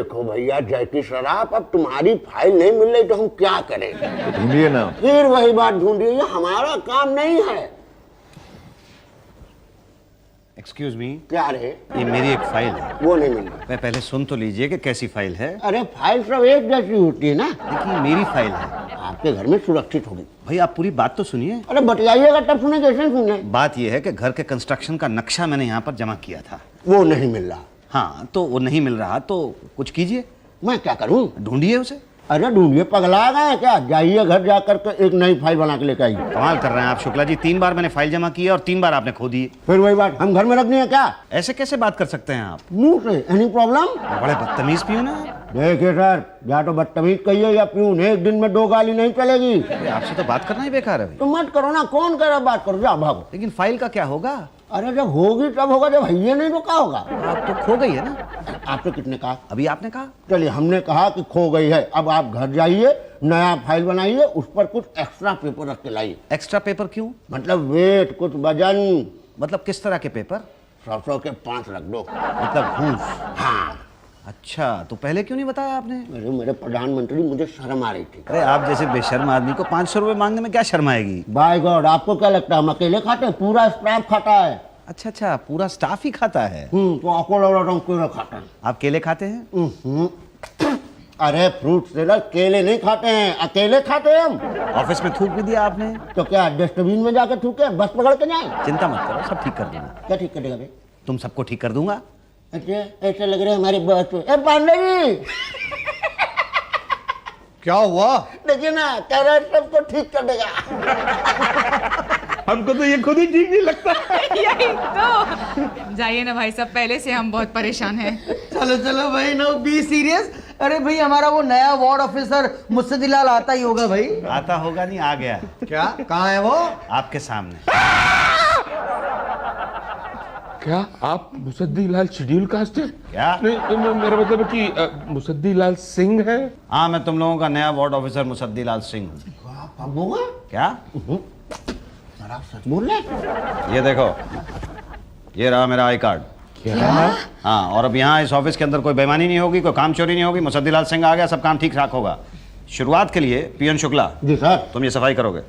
देखो भैया जैकी शराब, अब तुम्हारी फाइल नहीं मिल रही तो हम क्या करें? ढूंढिए ना। फिर वही बात ढूंढिए, ये हमारा काम नहीं है। एक्सक्यूज मी, क्या रे? ये मेरी एक फाइल है। वो नहीं मिल रही। मैं पहले सुन तो लीजिए कि कैसी फाइल है। अरे फाइल सब एक जैसी होती है ना। देखिए मेरी फाइल है, आपके घर में सुरक्षित होगी। भाई आप पूरी बात तो सुनिए। अरे बतलाइएगा तब सुने, कैसे सुने? बात ये है कि घर के कंस्ट्रक्शन का नक्शा मैंने यहाँ पर जमा किया था। वो नहीं मिल रहा। हाँ, तो वो नहीं मिल रहा तो कुछ कीजिए। मैं क्या करूं? ढूंढिए उसे। अरे ढूंढिए, पगला गए क्या? जाइए घर जाकर के एक नई फाइल बना के लेकर आइए। कमाल कर रहे हैं आप शुक्ला जी, 3 बार मैंने फाइल जमा की है और 3 बार आपने खो दी। फिर वही बात, हम घर में रखनी है क्या? ऐसे कैसे बात कर सकते हैं आप? मुंह से एनी प्रॉब्लम? बड़े बदतमीज पियून हैं। देखिए सर, या तो बदतमीज कहिए या प्यून, एक दिन में 2 गाली नहीं चलेगी। अरे आपसे तो बात करना ही बेकार है भाई। तो मत करो ना, कौन कह रहा बात करो, जाओ भागो। लेकिन फाइल का क्या होगा? अरे जब होगी तब होगा, जब भैया नहीं तो क्या होगा? आप तो खो गई है ना। आपने कितने कहा? अभी आपने कहा। चलिए, हमने कहा कि खो गई है। अब आप घर जाइए, नया फाइल बनाइए, उस पर कुछ एक्स्ट्रा पेपर रख के लाइए। एक्स्ट्रा पेपर क्यों? मतलब वेट, कुछ वजन। मतलब किस तरह के पेपर? 100 के 5 रख दो। मतलब घूस? हाँ। अच्छा, तो पहले क्यों नहीं बताया आपने? अरे मेरे प्रधानमंत्री, मुझे शर्म आ रही थी। अरे आप जैसे बेशर्म आदमी को 500 रुपए मांगने में क्या शर्म आएगी? बाय गॉड, आपको क्या लगता है हम अकेले खाते हैं? पूरा स्टाफ खाता है। अच्छा अच्छा, पूरा स्टाफ ही खाता है। तो आपको लग रहा था हम केले खाते हैं। आप केले खाते हैं? अरे फ्रूट सेलर, केले नहीं खाते हैं, अकेले खाते हैं हम। ऑफिस में थूक भी दिया आपने? तो क्या डस्टबिन में जाकर थूके, बस पकड़ के जाए? चिंता मत करो, सब ठीक कर दूंगा। क्या ठीक करेगा भाई? तुम सबको ठीक कर दूंगा। अच्छा, ऐसे लग रहा है हमारी बात पे। ए पांडे जी, क्या हुआ? देखिए ना, कह रहा है सबको ठीक कर देगा। हमको तो ये खुद ही ठीक नहीं लगता। यही तो। जाइए ना भाई साहब, पहले से हम बहुत परेशान हैं। चलो चलो भाई, नो बी सीरियस। अरे भाई, हमारा वो नया वार्ड ऑफिसर मुस्सदीलाल आता ही होगा भाई। आता होगा नहीं, आ गया। क्या? कहाँ है वो? आपके सामने। क्या आप मुसद्दीलाल शेड्यूल कास्ट है? क्या? नहीं, मेरा मतलब है कि मुसद्दीलाल सिंह है। हाँ, मैं तुम लोगों का नया वार्ड ऑफिसर मुसद्दीलाल सिंह हूँ। अब होगा? क्या? सर आप सच बोल रहे हैं? ये देखो, ये रहा मेरा आई कार्ड। क्या? हाँ, और अब यहाँ इस ऑफिस के अंदर कोई बेईमानी नहीं होगी, कोई काम चोरी नहीं होगी। मुसद्दीलाल सिंह आ गया, सब काम ठीक ठाक होगा। शुरुआत के लिए पियन शुक्ला, जी सर। तुम ये सफाई करोगे।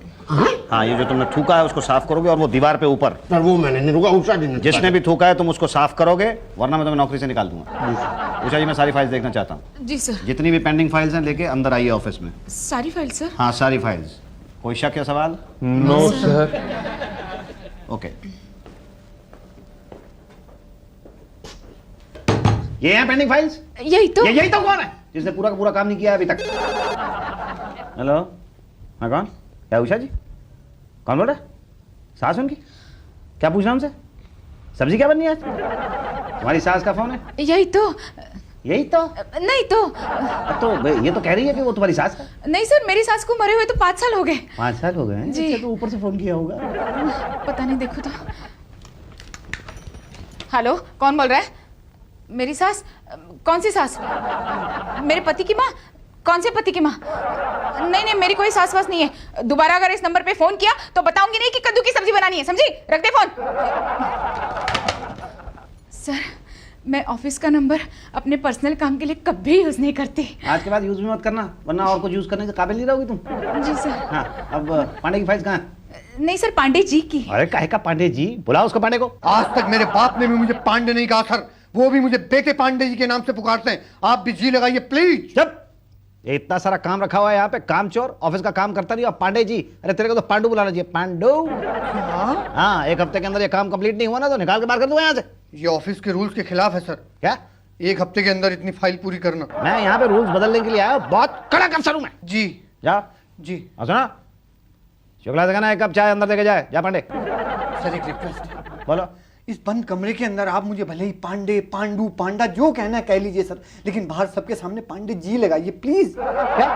हाँ, ये जो तुमने थूका है उसको साफ करोगे, और वो दीवार पे ऊपर सर वो मैंने नहीं रुका, उषा जी ने। जिसने भी थूका है तुम उसको साफ करोगे, वरना मैं तुम्हें नौकरी से निकाल दूंगा। उषा जी, मैं सारी फाइल्स देखना चाहता हूँ। जी सर। जितनी भी पेंडिंग फाइल्स हैं लेके अंदर आइए ऑफिस में। सारी फाइल सर? हाँ, सारी फाइल्स। कोई शक या सवाल? No sir. ओके। ये हैं पेंडिंग फाइल्स? यही तो। यही तो कौन है जिसने पूरा का पूरा काम नहीं किया है अभी तक? हेलो, हाँ कौन? क्या उषा जी? कौन बोल रहा है? सास उनकी? क्या पूछना हमसे? सब्जी क्या बननी है आज? तुम्हारी सास का फोन है? यही तो। यही तो? नहीं तो। तो ये तो कह रही है कि वो तुम्हारी सास है। नहीं सर, मेरी सास को मरे हुए तो 5 साल हो गए। 5 साल हो गए हैं? जी। अच्छा, तो ऊपर से फोन किया होगा। पता नहीं, देखो तो। हेलो, कौन बोल रहा है? मेरी सास? कौन सी सास? मेरे पति की माँ? कौन से पति की माँ? नहीं नहीं, मेरी कोई सास वास नहीं है। दोबारा अगर इस नंबर पे फोन किया तो बताऊंगी नहीं कि कद्दू की सब्जी बनानी है, समझी? रख दे फोन। सर, मैं ऑफिस का नंबर अपने पर्सनल काम के लिए कभी यूज नहीं करती। आज के बाद यूज भी मत करना, वरना और कुछ यूज करने के काबिल नहीं रहोगी तुम। जी सर। हाँ, अब पांडे की फाइल्स कहाँ है? नहीं सर, पांडे जी की। अरे काहे का पांडे जी? बुलाओ उसको, पांडे को। आज तक मेरे बाप ने भी मुझे पांडे नहीं कहा सर, वो भी मुझे बेटे पांडे जी के नाम से पुकारते हैं। आप भी जी लगाइए प्लीज। जब ये इतना सारा काम रखा हुआ है यहाँ पे, काम चोर, ऑफिस का काम करता नहीं। और पांडे जी, अरे तेरे को तो पांडू बुलाना चाहिए, पांडू। हाँ, 1 हफ्ते के अंदर ये काम कंप्लीट नहीं हुआ ना तो निकाल के बाहर कर दूंगा यहाँ से। ये ऑफिस के रूल्स के खिलाफ है सर। क्या? 1 हफ्ते के अंदर इतनी फाइल पूरी करना। मैं यहाँ पे रूल्स बदलने के लिए आया हूँ, बहुत कड़क अफसर हूँ मैं। जी जा। जी सुना, शुक्ला से कहना 1 कप चाय अंदर देके जाए। जा पांडे। सर, एक रिक्वेस्ट। बोलो। इस बंद कमरे के अंदर आप मुझे भले ही पांडे, पांडू, पांडा जो कहना है कह लीजिए सर, लेकिन बाहर सबके सामने पांडे जी लगाइए प्लीज। क्या?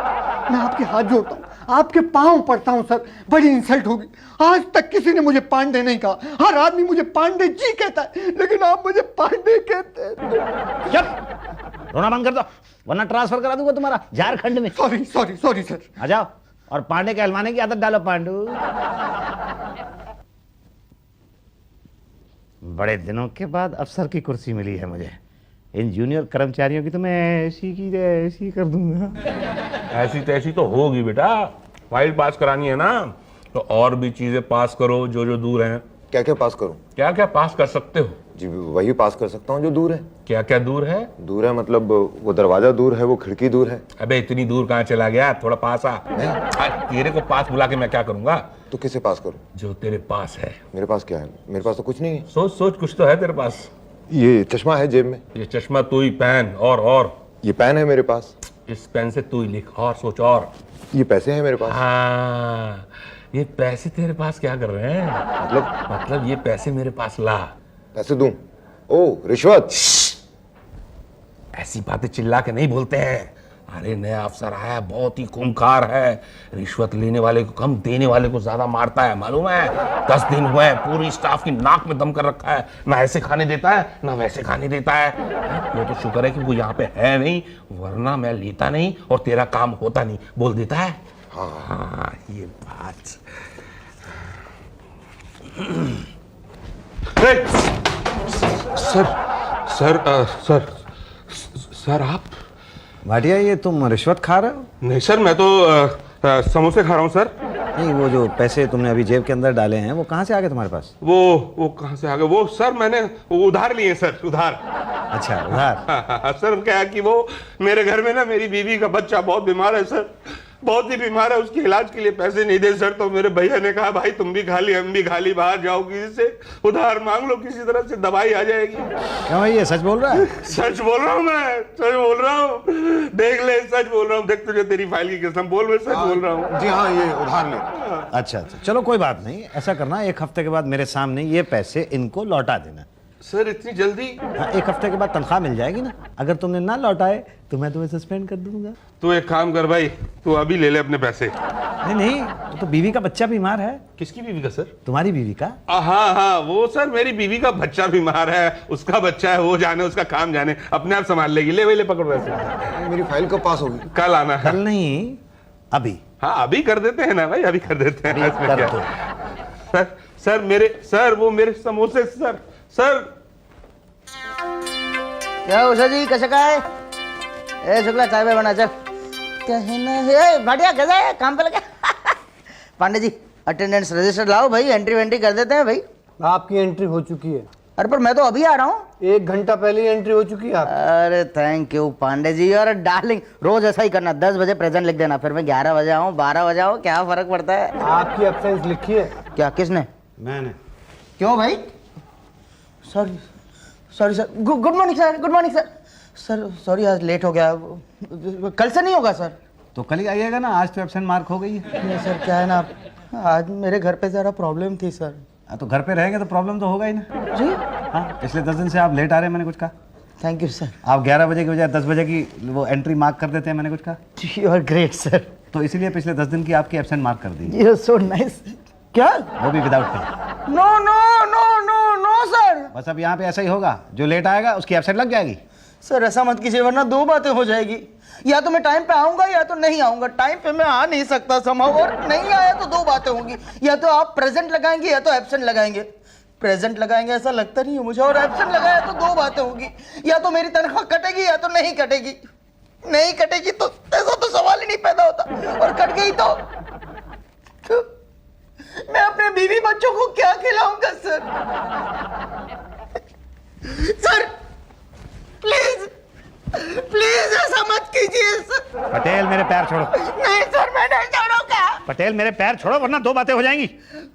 मैं आपके हाथ जोड़ता हूँ, आपके पांव पड़ता हूँ सर, बड़ी इंसल्ट होगी। आज तक किसी ने मुझे पांडे नहीं कहा, हर आदमी मुझे पांडे जी कहता है, लेकिन आप मुझे पांडे कहते हैं। चुप, रोना बंद कर दो, वरना ट्रांसफर करा दूंगा तुम्हारा झारखंड में। Sorry sorry sorry sir. आ जाओ, और पांडे के हलवाने की आदत डालो, पांडू। बड़े दिनों के बाद अफसर की कुर्सी मिली है मुझे। इन जूनियर कर्मचारियों की तो मैं ऐसी की ऐसी कर दूंगा। ऐसी तैसी तो होगी बेटा, फाइल पास करानी है ना, तो और भी चीजें पास करो जो जो दूर हैं। क्या क्या पास करूं? क्या क्या पास कर सकते हो? जी वही पास कर सकता हूँ जो दूर है। क्या क्या दूर है? दूर है मतलब वो दरवाजा दूर है, वो खिड़की दूर है। अबे इतनी दूर कहाँ चला गया, थोड़ा पास आ। तेरे को पास बुला के मैं क्या करूंगा? तो किसे पास करूं? जो तेरे पास है। मेरे पास क्या है? मेरे पास तो कुछ नहीं है। सोच सोच, कुछ तो है तेरे पास। ये चश्मा है जेब में। ये चश्मा तू ही पहन, और ये पेन है मेरे पास। इस पेन से तू ही लिख, और सोच। और ये पैसे हैं मेरे पास। हाँ, ये पैसे तेरे पास क्या कर रहे हैं? मतलब ये पैसे मेरे पास ला। पैसे दूं? ओ रिश्वत। ऐसी बातें चिल्ला के नहीं बोलते हैं। अरे नया अफसर आया, बहुत ही खूंखार है, रिश्वत लेने वाले को कम, देने वाले को ज्यादा मारता है, मालूम है? 10 दिन हुए हैं, पूरी स्टाफ की नाक में दम कर रखा है, ना ऐसे खाने देता है ना वैसे खाने देता है। वो तो शुक्र है कि वो यहाँ पे है नहीं, वरना मैं लेता नहीं और तेरा काम होता नहीं। बोल देता है। हाँ ये बात। सर आप? भाटिया ये तुम रिश्वत खा रहे हो? नहीं सर, मैं तो समोसे खा रहा हूँ सर। नहीं, वो जो पैसे तुमने अभी जेब के अंदर डाले हैं वो कहाँ से आ गए तुम्हारे पास? वो कहाँ से आ गए? वो सर मैंने उधार लिए सर, उधार। अच्छा उधार। हाँ, सर क्या है कि वो मेरे घर में ना मेरी बीवी का बच्चा बहुत बीमार है सर, बहुत ही बीमार है, उसके इलाज के लिए पैसे नहीं दे सर। तो मेरे भैया ने कहा भाई तुम भी खा ली हम भी खा ली, बाहर जाओ किसी से उधार मांग लो, किसी तरह से दवाई आ जाएगी। क्यों भाई ये सच बोल रहा है? सच बोल रहा हूँ मैं, सच बोल रहा हूँ, देख ले सच बोल रहा हूँ, देख तुझे तेरी फाइल की कसम, बोल मैं सच बोल रहा हूँ। जी हाँ ये उधार ले। अच्छा चलो कोई बात नहीं, ऐसा करना 1 हफ्ते के बाद मेरे सामने ये पैसे इनको लौटा देना। सर इतनी जल्दी? हाँ 1 हफ्ते के बाद तनख्वाह मिल जाएगी ना, अगर तुमने ना लौटाए तो मैं तुम्हें सस्पेंड कर दूंगा। तू एक काम कर भाई, तू अभी ले ले अपने पैसे। नहीं तो बीवी का बच्चा बीमार है। किसकी बीवी का सर? तुम्हारी बीवी का। हाँ वो सर मेरी बीवी का बच्चा बीमार है, उसका बच्चा है, वो जाने उसका काम जाने, अपने आप संभाल लेगी। ले ले पकड़ पैसे। मेरी फाइल कब पास होगी? कल आना है। कल नहीं अभी। हाँ अभी कर देते हैं ना भाई, अभी कर देते हैं। इसमें कर क्या? दो। सर वो मेरे समोसे सर। क्या उषा जी कैसे का है? ए शुक्ला चाय पे बना चल। कहना है बढ़िया कैसा है, काम पे लगा। पांडे जी अटेंडेंस रजिस्टर लाओ भाई, एंट्री वेंट्री कर देते हैं भाई। आपकी एंट्री हो चुकी है। अरे पर मैं तो अभी आ रहा हूँ। 1 घंटा पहले ही एंट्री हो चुकी है आपकी। अरे थैंक यू पांडे जी। और डार्लिंग रोज ऐसा ही करना, 10 बजे प्रेजेंट लिख देना, फिर मैं 11 बजे आऊँ 12 बजे आऊँ, क्या फर्क पड़ता है? आपकी एब्सेंस लिखी है। क्या किसने? मैंने। क्यों भाई? Sorry sir. Good morning sir, good morning sir. Sorry आज लेट हो गया, कल से नहीं होगा सर। तो कल ही आइएगा ना, आज तो एब्सेंट मार्क हो गई है। नहीं सर क्या है ना, आज मेरे घर पे ज़रा प्रॉब्लम थी सर। तो घर पे रहेंगे तो प्रॉब्लम तो होगा ही ना। जी हाँ पिछले 10 दिन से आप लेट आ रहे हैं, मैंने कुछ कहा? Thank you sir. आप 11 बजे की बजाय 10 बजे की वो एंट्री मार्क कर देते हैं, मैंने कुछ कहा? You are great sir. तो इसीलिए पिछले 10 दिन की आपकी एब्सेंट मार्क कर दी, यू आर सो नाइस। क्या? वो भी without pay. No no no no no sir. बस अब यहाँ पे ऐसा ही होगा, जो लेट आएगा उसकी एब्सेंट लग जाएगी। सर ऐसा मत कीजिए वरना 2 बातें हो जाएगी, या तो मैं टाइम पे आऊंगा या तो नहीं आऊंगा। टाइम पे मैं आ नहीं सकता संभव, और नहीं आया तो 2 बातें होंगी, या तो आप प्रेजेंट लगाएंगे या तो एब्सेंट लगाएंगे। प्रेजेंट लगाएंगे ऐसा लगता नहीं है मुझे, और एब्सेंट लगाया तो 2 बातें होंगी, या तो मेरी तनख्वाह कटेगी या तो नहीं कटेगी। नहीं कटेगी तो ऐसा तो सवाल ही नहीं पैदा होता, और कट गई तो मैं अपने बीवी बच्चों को क्या खिलाऊंगा सर? सर प्लीज प्लीज ऐसा मत कीजिए सर। पटेल मेरे पैर छोड़ो। नहीं सर मैं नहीं छोड़ूंगा। पटेल मेरे पैर छोड़ो वरना 2 बातें हो जाएंगी।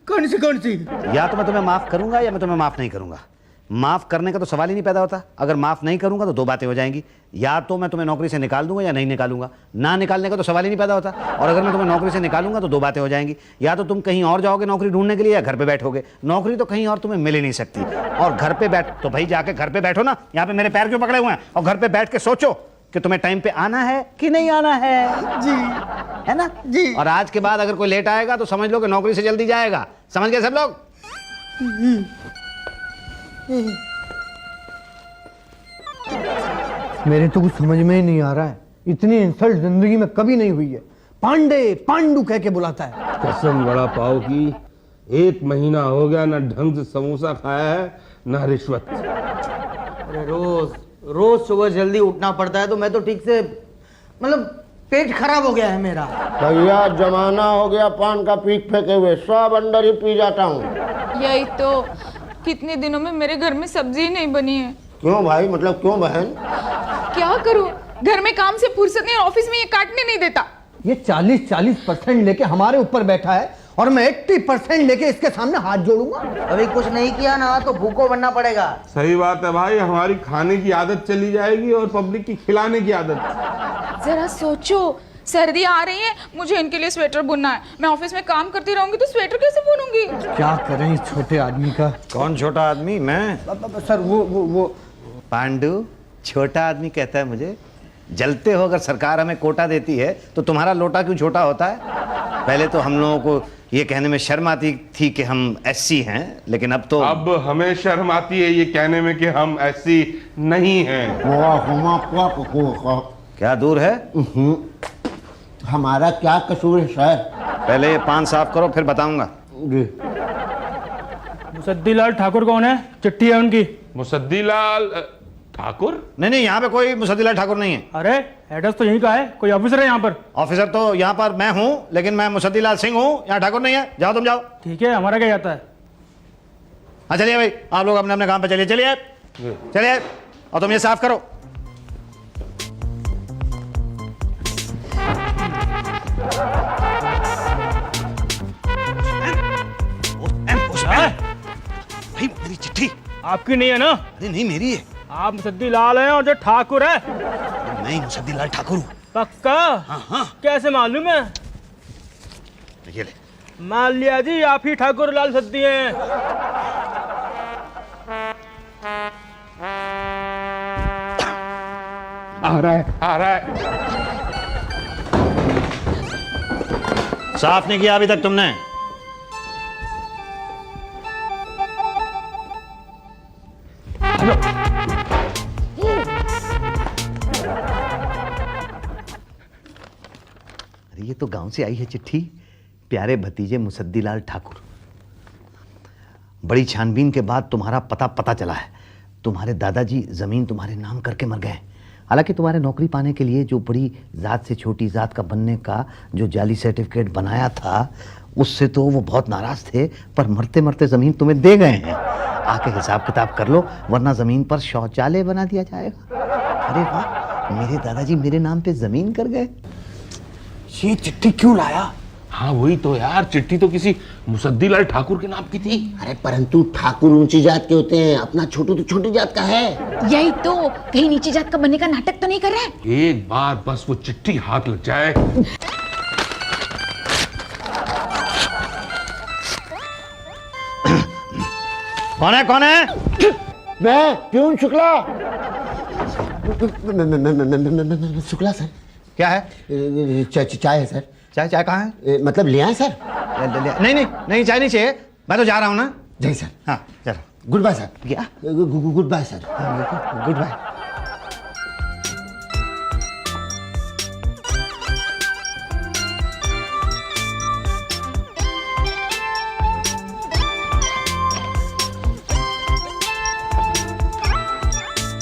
कौन सी? या तो मैं तुम्हें माफ करूंगा या मैं तुम्हें माफ नहीं करूंगा। माफ करने का तो सवाल ही नहीं पैदा होता। अगर माफ नहीं करूंगा तो 2 बातें हो जाएंगी, या तो मैं तुम्हें नौकरी से निकाल दूंगा या नहीं निकालूंगा। ना निकालने का तो सवाल ही नहीं पैदा होता, और अगर मैं तुम्हें नौकरी से निकालूंगा तो 2 बातें हो जाएंगी, या तो तुम कहीं और जाओगे नौकरी ढूंढने के लिए या घर पे बैठोगे। नौकरी तो कहीं और तुम्हें मिल ही नहीं सकती, और घर पे बैठ तो भाई जाके घर पे बैठो ना। यहाँ पे मेरे पैर क्यों पकड़े हुए हैं? और घर पे बैठ के सोचो कि तुम्हें टाइम पे आना है कि नहीं आना है। जी है ना जी। और आज के बाद अगर कोई लेट आएगा तो समझ लो कि नौकरी से जल्दी जाएगा। समझ गए सब लोग? मेरे तो कुछ समझ में ही नहीं आ रहा है, इतनी इंसल्ट जिंदगी में कभी नहीं हुई है। पांडे पांडू कह के बुलाता है। कसम वड़ा पाव की, 1 महीना हो गया ना ढंग से समोसा खाया है ना रिश्वत। अरे रोज रोज सुबह जल्दी उठना पड़ता है, तो मैं तो ठीक से मतलब पेट खराब हो गया है मेरा। भैया जमाना हो गया पान का पीक फेंके हुए, सब अंदर ही पी जाता हूँ। यही तो, कितने दिनों में मेरे घर में सब्जी ही नहीं बनी है। क्यों भाई, मतलब क्यों बहन? क्या करूं, घर में काम से फुर्सत नहीं, ऑफिस में ये काटने नहीं देता। ये 40% लेके हमारे ऊपर बैठा है और मैं 80% लेके इसके सामने हाथ जोड़ूंगा। अभी कुछ नहीं किया ना तो भूखो बनना पड़ेगा। सही बात है भाई, हमारी खाने की आदत चली जाएगी और पब्लिक की खिलाने की आदत। जरा सोचो, सर्दी आ रही है, मुझे इनके लिए स्वेटर बुनना है। मैं ऑफिस में काम करती रहूंगी तो स्वेटर कैसे बुनूंगी? क्या करें इस छोटे आदमी का। कौन छोटा आदमी? मैं? सर वो पांडु छोटा आदमी कहता है मुझे? जलते हो अगर सरकार हमें कोटा देती है तो तुम्हारा लोटा क्यों छोटा होता है? पहले तो हम लोगों को ये कहने में शर्म आती थी कि हम एससी हैं, लेकिन अब तो अब हमें शर्म आती है ये कहने में कि हम एससी नहीं हैं। क्या दूर है? हमारा क्या कसूर है सर? पहले ये पान साफ करो फिर बताऊंगा। जी। मुसद्दीलाल ठाकुर कौन है? चिट्ठी है उनकी। मुसद्दीलाल ठाकुर? नहीं, यहाँ पे कोई मुसद्दीलाल ठाकुर नहीं है। अरे एड्रेस तो यहीं का है, कोई ऑफिसर है यहाँ पर? ऑफिसर तो यहाँ पर मैं हूँ, लेकिन मैं मुसद्दीलाल सिंह हूँ, यहाँ ठाकुर नहीं है। जाओ तुम जाओ। ठीक है, हमारा क्या जाता है। हाँ चलिए भाई, आप लोग अपने अपने काम पे चलिए। चलिए चलिए, और तुम ये साफ करो। भाई मेरी चिट्ठी। आपकी नहीं है ना? अरे नहीं, मेरी है। आप मुसद्दीलाल हैं और जो ठाकुर है? मैं ही मुसद्दीलाल ठाकुर हूँ। पक्का? हाँ। कैसे मालूम है? ये ले। मान लिया जी, आप ही ठाकुर लाल सद्दी हैं। आ रहा है। साफ नहीं किया अभी तक तुमने? अरे ये तो गांव से आई है चिट्ठी। प्यारे भतीजे मुसद्दीलाल ठाकुर, बड़ी छानबीन के बाद तुम्हारा पता चला है। तुम्हारे दादाजी जमीन तुम्हारे नाम करके मर गए। हालांकि तुम्हारे नौकरी पाने के लिए जो बड़ी जात से छोटी जात का बनने का जो जाली सर्टिफिकेट बनाया था, उससे तो वो बहुत नाराज थे, पर मरते मरते जमीन तुम्हें दे गए हैं। आके हिसाब किताब कर लो, वरना जमीन पर शौचालय बना दिया जाएगा। अरे वाह, मेरे दादाजी मेरे नाम पे जमीन कर गए। ये चिट्ठी क्यों लाया? हाँ वही तो यार, चिट्ठी तो किसी मुसद्दीलाल ठाकुर के नाम की थी। अरे परंतु ठाकुर ऊंची जात के होते हैं, अपना छोटू तो छोटी जात का है। यही तो, कहीं नीची जात का बनने का नाटक तो नहीं कर रहा है? एक बार बस वो चिट्ठी हाथ लग जाए। कौन है? मैं प्यून शुक्ला। शुक्ला सर। क्या है? चाय है सर। चाय कहाँ है? मतलब ले आए सर? नहीं चाय नहीं चाहिए, मैं तो जा रहा हूँ ना। जय सर। हाँ चलो। Goodbye sir. क्या? Goodbye sir. Goodbye.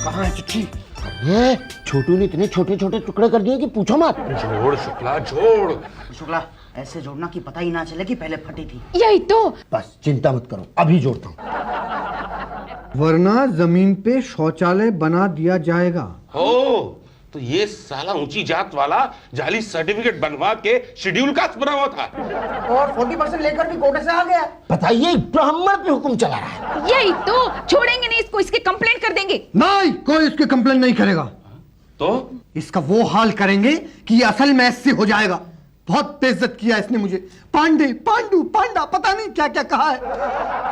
कहाँ है चिट्ठी? अरे छोटू ने इतने छोटे छोटे टुकड़े कर दिए कि पूछो मत। जोड़ शुक्ला जोड़। शुक्ला, ऐसे जोड़ना कि पता ही ना चले कि पहले फटी थी। यही तो। बस चिंता मत करो, अभी जोड़ता हूँ। वरना जमीन पे शौचालय बना दिया जाएगा। हो तो ये साला ऊंची जात वाला जाली सर्टिफिकेट बनवा के शेड्यूल कास्ट बना हुआ था और 40% लेकर भी कोटे से आ गया। बताइए, ब्राह्मण पे हुक्म चला रहा है। यही तो, छोड़ेंगे नहीं इसको, इसके कंप्लेंट कर देंगे। नहीं, कोई इसके कंप्लेन नहीं करेगा। तो इसका वो हाल करेंगे कि ये असल में एससी हो जाएगा। बहुत बेइज्जत किया इसने मुझे। पांडे, पांडू, पांडा, पता नहीं क्या क्या कहा है।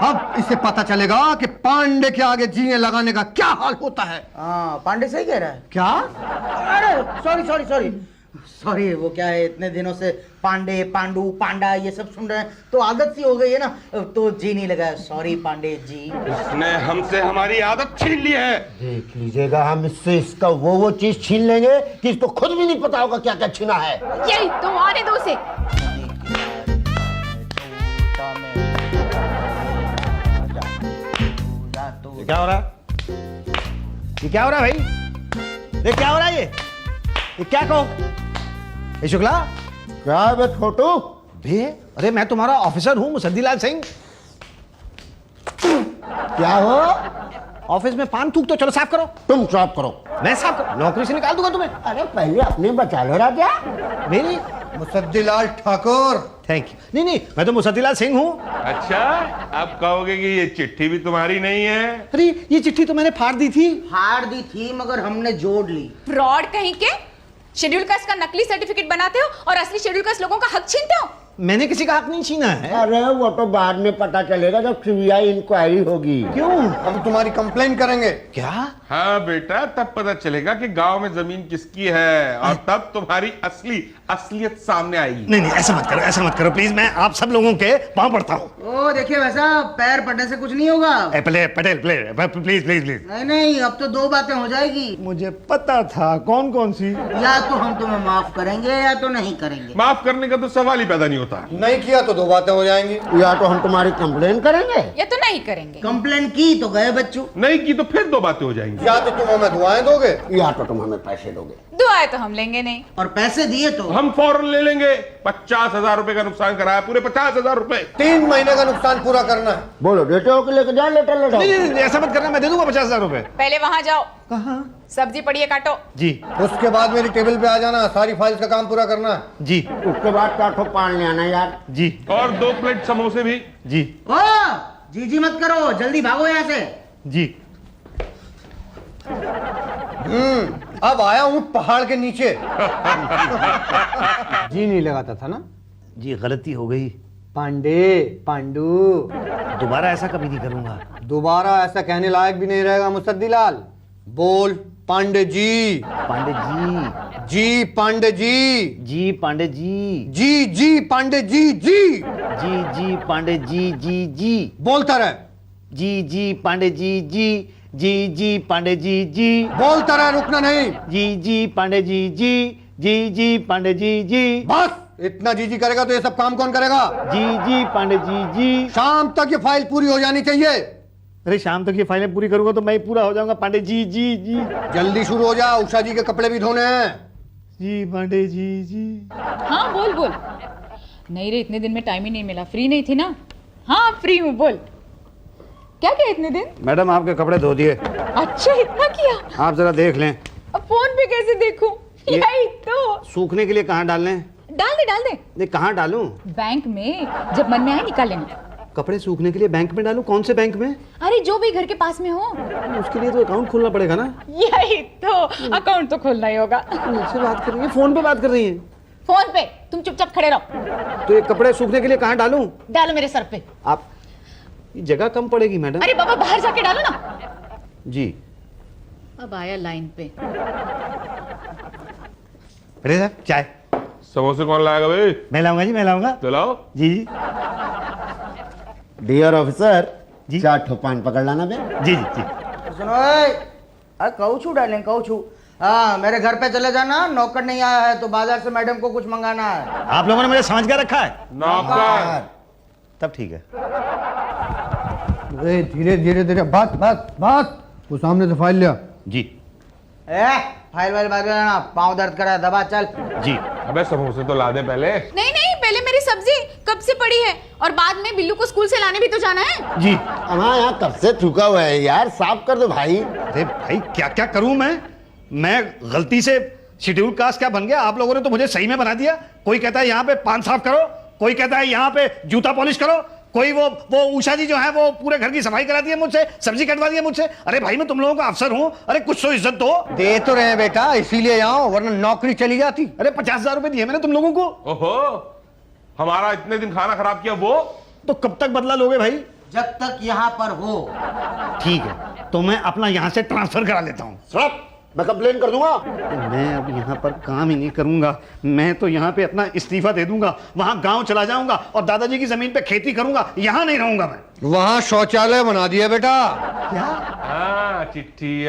अब इसे पता चलेगा कि पांडे के आगे जीने लगाने का क्या हाल होता है। हाँ, पांडे सही कह रहा है। क्या? अरे सॉरी, वो क्या है, इतने दिनों से पांडे, पांडू, पांडा ये सब सुन रहे हैं तो आदत सी हो गई है ना, तो जी नहीं लगा। सॉरी पांडे जी। इसने हमसे हमारी आदत छीन ली है। देख लीजिएगा, हम इससे इसका वो चीज छीन लेंगे कि इसको खुद भी नहीं पता होगा क्या क्या छीना है। यही तो, आने दो उसे। क्या हो रहा है? ये क्या हो रहा है भाई? ये क्या हो रहा है ये क्या कहो? ये शुक्ला क्या है बे छोटू? बे, अरे मैं तुम्हारा ऑफिसर हूँ मुसद्दीलाल सिंह। क्या हो? ऑफिस में पान थूक तो चलो साफ करो। तुम साफ करो। मैं साफ करो, नौकरी से निकाल दूंगा तुम्हें। अरे पहले अपने बचा लो राजा। मेरी मुसद्दीलाल ठाकुर। Thank you. नहीं नहीं, मैं तो मुसद्दीलाल सिंह हूँ। अच्छा, अब कहोगे कि ये चिट्ठी भी तुम्हारी नहीं है? अरे ये चिट्ठी तो मैंने फाड़ दी थी। हार दी थी मगर हमने जोड़ ली। फ्रॉड कहीं के। शेड्यूल कास्ट का नकली सर्टिफिकेट बनाते हो और असली शेड्यूल कास्ट लोगों का हक छीनते हो। मैंने किसी का हक नहीं छीना है। अरे वो तो बाद में पता चलेगा जब सीबीआई इंक्वायरी होगी। क्यों? हम तुम्हारी कंप्लेन करेंगे। क्या? हाँ बेटा, तब पता चलेगा कि गांव में जमीन किसकी है और तब तुम्हारी असलियत सामने आएगी। नहीं नहीं, ऐसा मत करो प्लीज। मैं आप सब लोगों के पांव पड़ता हूँ। ओ देखिए, वैसा पैर पड़ने से कुछ नहीं होगा। Patel please please please. नहीं, अब तो दो बातें हो जाएगी। मुझे पता था। कौन कौन सी? या तो हम तुम्हें माफ करेंगे या तो नहीं करेंगे। माफ करने का तो सवाल ही पैदा नहीं होता। नहीं किया तो दो बातें हो जाएंगी। या तो हम तुम्हारी कंप्लेन करेंगे या तो नहीं करेंगे। कंप्लेन की तो गए बच्चों। नहीं की तो फिर दो बातें हो जाएंगी। या तो तुम हमें दुआएं दोगे या तो तुम हमें पैसे दोगे। दुआएं तो हम लेंगे नहीं। और पैसे दिए तो हम फौरन ले लेंगे। 50,000 रुपए का नुकसान कराया, पूरे 50,000 रुपए। 3 महीने का नुकसान पूरा करना है। बोलो देते हो कि लेके जाओ लेटर ले जाओ। नहीं, ऐसा मत करना। मैं दे दूंगा 50,000 रुपए। पहले वहां जाओ, कहाँ? सब्जी पड़ी है काटो। जी उसके बाद मेरी टेबल पे आ जाना, सारी फाइल्स का काम पूरा करना है। जी उसके बाद काठो पान ले आना यार। जी और 2 प्लेट समोसे भी। जी ओ जी मत करो, जल्दी भागो यहाँ से। जी। अब आया हूँ पहाड़ के नीचे। जी नहीं लगाता था ना। जी गलती हो गई। पांडू दोबारा ऐसा कभी नहीं करूंगा। दोबारा ऐसा कहने लायक भी नहीं रहेगा मुसद्दीलाल। बोल पांडे जी। पांडे जी। जी पांडे जी। जी पांडे जी। जी पांडे जी। जी पांडे जी। जी बोलता रहे। जी पांडे जी। जी पांडे जी। बोलता रहे, रुकना नहीं। जी पांडे जी। जी पांडे जी। बस इतना जी करेगा तो ये सब काम कौन करेगा? जी पांडे जी। शाम तक ये फाइल पूरी हो जानी चाहिए। अरे शाम तक ये फाइलें पूरी करूंगा तो मैं पूरा हो जाऊंगा। पांडे जी। जल्दी शुरू हो जा, उषा जी के कपड़े भी धोने हैं। जी पांडे जी। हाँ बोल। नहीं रे, इतने दिन में टाइम ही नहीं मिला। फ्री नहीं थी ना? हाँ फ्री हूँ, बोल। क्या किया इतने दिन? मैडम आपके कपड़े धो दिए। अच्छा, इतना किया? आप जरा देख लें। अब फोन पे कैसे देखूं? यही तो। सूखने के लिए कहाँ डालने? डाल दे। ये कहाँ डालूं? बैंक में, जब मन में आए निकाल लेना। कपड़े सूखने के लिए बैंक में डालूं? कौन से बैंक में? अरे जो भी घर के पास में हो। उसके लिए तो अकाउंट खोलना पड़ेगा ना। यही तो, अकाउंट तो खोलना ही होगा। मुझसे बात कर रही है, फोन पे बात कर रही है। फोन पे तुम चुपचाप खड़े रहो। तो ये कपड़े सूखने के लिए कहाँ डालूं? डालो मेरे सर पे। आप, ये जगह कम पड़ेगी मैडम। अरे बाबा, बाहर जाके डालो ना। जी। अब आया लाइन पे। अरे साहब चाय। समोसे कौन लाएगा भाई? मैं लाऊंगा जी, मैं लाऊंगा। तो लाओ। जी डियर ऑफिसर जी। 4 ठो पान पकड़ लाना बे। जी। सुनो, अरे कहूँ डालें कहूँ। हाँ, मेरे घर पे चले जाना, नौकर नहीं आया है तो बाजार से मैडम को कुछ मंगाना है। आप लोगों ने मुझे समझ कर रखा है। नौकर। तब ठीक है। धीरे बात। वो सामने से फाइल लिया। जी फाइल वाइल बाद में लाना, पाँव दर्द करा, दबा चल। जी। अबे समोसे तो ला दे पहले। नहीं, पहले मेरी सब्जी कब से पड़ी है, और बाद में बिल्लू को स्कूल से लाने भी तो जाना है। जी। हमारा यहाँ कब से चुका हुआ है यार, साफ कर दो भाई। अरे भाई क्या क्या करूं मैं गलती से शेड्यूल कास्ट क्या बन गया। आप लोगों ने तो मुझे सही में बना दिया। कोई कहता है यहाँ पे पान साफ करो, कोई कहता है यहाँ पे जूता पॉलिश करो, कोई वो उषा जी जो है वो पूरे घर की सफाई कराती है मुझसे, सब्जी कटवा दी है मुझसे। अरे भाई मैं तुम लोगों का अफसर हूँ, अरे कुछ तो इज्जत दो। दे तो रहे बेटा, इसीलिए यहाँ, वरना नौकरी चली जाती। अरे 50,000 रुपए दिए मैंने तुम लोगों को। ओहो, हमारा इतने दिन खाना खराब किया वो। तो कब तक बदला लोगे भाई? जब तक यहाँ पर हो। ठीक है, तो मैं अपना यहाँ से ट्रांसफर करा लेता हूँ। साहब मैं कंप्लेन कर दूंगा। मैं अब यहाँ पर काम ही नहीं करूंगा। मैं तो यहाँ पे अपना इस्तीफा दे दूंगा, वहां गांव चला जाऊंगा और दादाजी की जमीन पे खेती करूंगा। यहाँ नहीं रहूंगा मैं। वहां शौचालय बना दिया बेटा। क्या? हाँ, चिट्ठी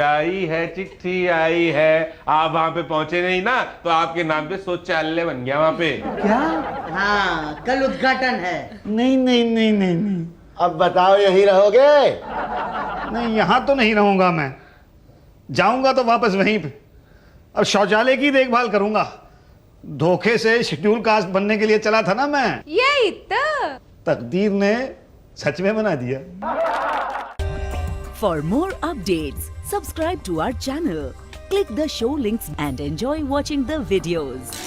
आई है। आप वहां पे पहुंचे नहीं ना, तो आपके नाम पे शौचालय बन गया वहां पे। क्या? हाँ, कल उद्घाटन है। नहीं। अब बताओ यहीं रहोगे? नहीं, यहाँ तो नहीं रहूंगा मैं। जाऊंगा तो वापस वहीं पे। अब शौचालय की देखभाल करूंगा। धोखे से शेड्यूल कास्ट बनने के लिए चला था ना मैं, यही तो। तकदीर ने सच में बना दिया। For more updates, subscribe to our channel, click the show links and enjoy watching the videos.